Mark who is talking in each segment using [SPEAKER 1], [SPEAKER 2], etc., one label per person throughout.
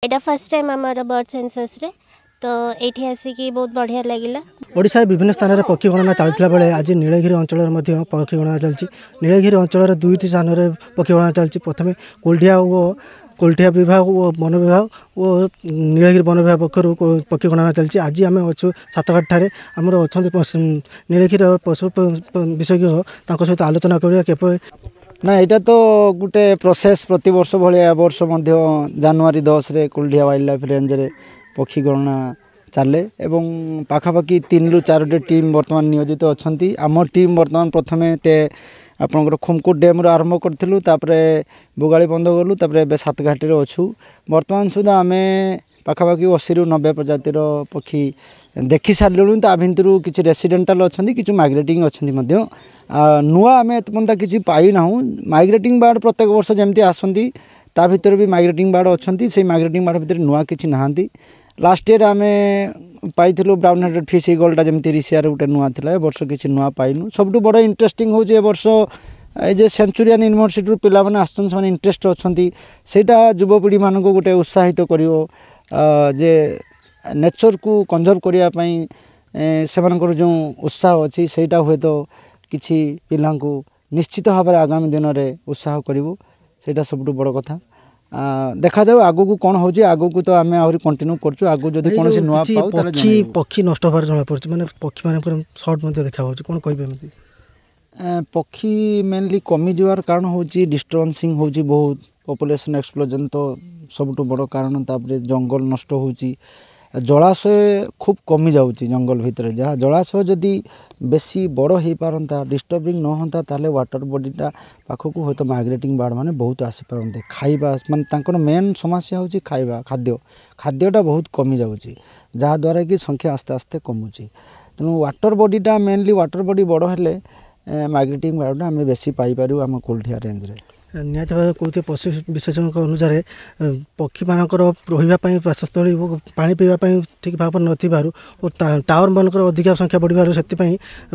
[SPEAKER 1] एटा first time आमर bird census रे तो एठी आसिकी बहुत बढ़िया लगिला।
[SPEAKER 2] ओडिशा विभिन्न स्थान में पक्षी गणना चलता बेले आज नीलगिरी अंचल पक्षी गणना चलती। नीलगिरी अंचल दुईटी स्थान में पक्षी गणना चलती। प्रथम कोल्ठिया विभाग और वन विभाग और नीलगिरी वन विभाग पक्षर पक्षी गणना चलती। आज आम अच्छु सातघाट ठारे आमर अच्छा नीलगिरी पशु विशेषज्ञ सहित आलोचना करें।
[SPEAKER 3] ना यहाँ तो गोटे प्रोसेस प्रति वर्ष भाया वर्ष जनवरी 10 रे कुलडिया वाइल्ड लाइफ रेंज रे पक्षी गणना चले एवं पाखापाखि 3 ରୁ 4 टीम बर्तमान नियोजित अच्छा। आम टीम बर्तमान प्रथम आपंकर खुमकुट डैम आरंभ करूँ बुगाड़ी बंध गलु सातघाटी अच्छू। बर्तमान सुधा आम पाखापाखि 80 ରୁ 90 प्रजातिर पक्षी देखी सारे ता भितर किसी रेसिडेंटाल अच्छा कि माइग्रेटिंग अच्छा। नुआ आम एतपंता किसी पाईना। माइग्रेटिंग बार्ड प्रत्येक वर्ष जमती आसती ता भीतर भी माइग्रेटिंग बार्ड अच्छा। से माइग्रेटिंग बार्ड भीतर नुआ किसी नहांती। लास्ट ईयर आम पाइलु ब्राउन हेडेड फिश ईगलटा जमी ऋषियार गोटे नुआ था। ए वर्ष किसी नुआ पाइनु। सब बड़ इंटरेस्टिंग हो वर्ष ये सेंचुरियन यूनिवर्सिटी पिला माने आसछन से इंटरेस्ट अच्छा। सेटा युवपीढ़ी मान को गोटे उत्साहित करिवो जे नेचर को कंजर्व करिया पई सेमानकर जो उत्साह अच्छी सेटा हुए तो किछि पिला को निश्चित भाव में आगामी दिन में उत्साह करूँ। सेटा सब बड़ कथा। देखा जाऊ आगु को कौन हो आगु को तो आम आहरी कंटिन्यू करछु। आगु जदि कोन से नुआ पाउ ताले
[SPEAKER 2] पक्षी नष्ट होबार जणा पड़छ। माने पक्षी माने शॉर्ट मध्ये देखा होछ कोन कहबे एमती
[SPEAKER 3] पक्षी मेनली कमी जवार कारण होची डिस्टर्बेंसिंग होची बहुत पॉपुलेशन एक्सप्लोजन तो सबटु बड़ कारण। तापरे जंगल नष्ट होची जलाशय खूब कमी जाऊँगी जंगल भितर। जहाँ जलाशय जदि बेसी बड़ हो पारंता डिस्टर्बिंग न होता ताले वाटर बॉडीटा पाखक हो तो माइग्रेटिंग बार्ड माने बहुत आसी पारंते। खाइबा माने तांकर मेन समस्या होची खाइबा खाद्यटा बहुत कमी जाऊँगी जहाँ द्वारा कि संख्या आस्ते आस्ते कमुची। तेणु वाटर बॉडीटा मेनली वाटर बॉडी बड़ हेले माइग्रेटिंग बार्ड आम बेसी पाई पारू आम कोल्ठिया रेंज रे।
[SPEAKER 2] निहत भाव कहते पशु विशेषज्ञ अनुसार पक्षी मानकर रही बासस्थली पानी पीवाई ठीक भाव नथिबारु और टावर मानकर अधिक संख्या बढ़िबारु से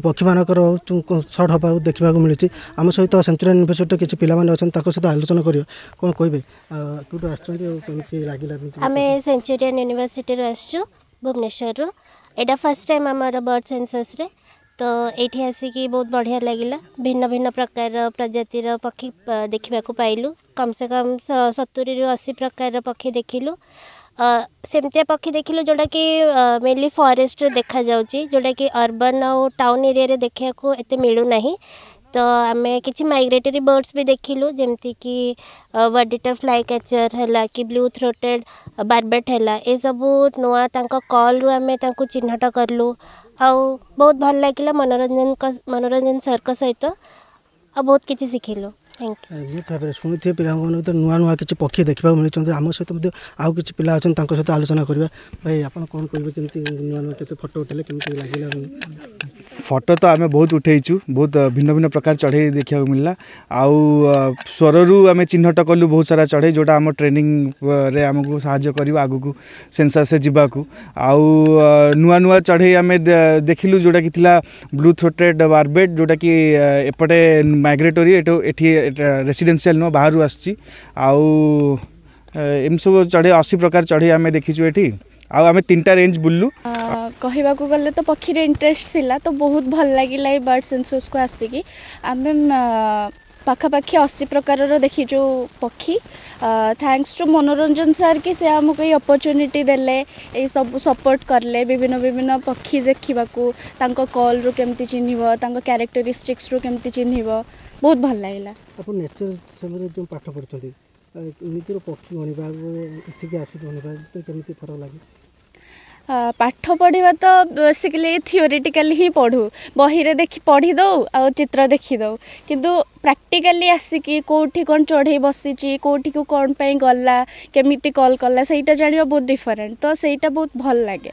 [SPEAKER 2] पक्षी मानकर सर्ट हवा देखा मिली। आम सहित सेंचुरियन यूनिवर्सिटी किसी पिला सहित आलोचना कर कौन कहे कौट
[SPEAKER 1] आम सेंचुरियन यूनिवर्सिटी आसचु भुवनेश्वर। एटा फर्स्ट टाइम आमर बर्ड सेंसस रे तो एठी आसिकी बहुत बढ़िया लगिला। भिन्न भिन्न प्रकार प्रजातिर पक्षी देखा पाइलु। कम से कम 70 ରୁ 80 प्रकार पक्षी देखिलु। सेमतिया पक्षी देखिलु जोड़ा कि मेनली फॉरेस्ट देखा जाउची जोड़ा कि अर्बन और टाउन एरिया रे देखा को एते मिलू नहीं। तो आम किसी माइग्रेटरी बर्ड्स भी देखिलु जमती कि वर्डिटर फ्लाई कैचर है कि ब्लू थ्रोटेड बारबेट है ये सब नुआ कॉल रु आम चिन्हट कलु। आउ बहुत भल लगे मनोरंजन सर को सहित आ बहुत किसी शिखिलु।
[SPEAKER 2] शुणुथे पिला नुआ नुआ किसी पक्षी देखा मिलते आम सहित आउ कि पिला अच्छा सहित आलोचना करवा। भाई आप कौन कहे केमती नुआ नुआ के फोटो उठेले केमती लगे?
[SPEAKER 4] फोटो तो आम बहुत उठेचु बहुत भिन्न भिन्न प्रकार चढ़े देखा मिलला। आउ स्वरु आम चिन्हट कलु बहुत सारा चढ़े जोटा आम ट्रेनिंग रे आमको साहाय्य कर आगु को सेंसस से जीवाकू। आउ नुआ नुआ चढ़े आम देखिलु जोटा कि थिला ब्लू थ्रोटेड बारबेट जोटा कि एपटे माइग्रेटरी एठी रेसिडेंशियल नुआ बाहर आसी। आउ एम सब चढ़े 80 प्रकार चढ़े आम देखीचु एठी। आउ आम 3टा रेंज बुल्लु।
[SPEAKER 5] कहवा को गले तो पक्षी रे इंटरेस्ट थिला तो बहुत भल लगिला बर्ड सेंसस को आसिकी। आम पाखापाखि 80 प्रकार देखीचु पक्षी। थैंक्स टू मनोरंजन सर कि से आमको ये अपॉर्चुनिटी देले ये सब सपोर्ट करले विभिन्न विभिन्न पक्षी देखा कॉल रु केमती चिन्ह कैरेक्टरिस्टिक्स रु केमती चिन्ह बहुत भल लगिला।
[SPEAKER 2] आप नेचर समय जो पाठ पढ़ते निजर पक्षी गणवा इतनी आसिक गणवा तो केमती फरक लगे?
[SPEAKER 5] पाठ पढ़ा तो बेसिकली थियोरिटिकली ही पढ़ू बही रे देखी पढ़ी दो आ चित्र देखी दो किंतु प्रैक्टिकली आसिकी कोठी कौन चढ़ई बसी कोठी को कौन पे गला केमिति कॉल कला सेटा जानिबा बहुत डिफरेंट तो सेटा बहुत भल लगे।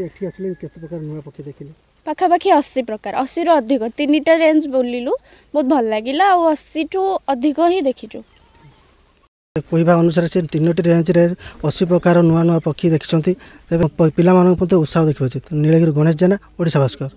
[SPEAKER 2] एठी आसले केते प्रकार नुआ पक्षी देखिले?
[SPEAKER 5] पाखापाखि 80 प्रकार 80 ରୁ अधिक 3टा रेंज बोलिलु बहुत भल लागिला और 80 ଠୁ अधिक ही देखिचु।
[SPEAKER 2] कहवा अनुसार से 3टी रेंज रे 80 प्रकार नुआ नुआ पक्षी देखिं पिला उत्साह देखा। नीलगिरी गणेश जेना ओडिशा भास्कर।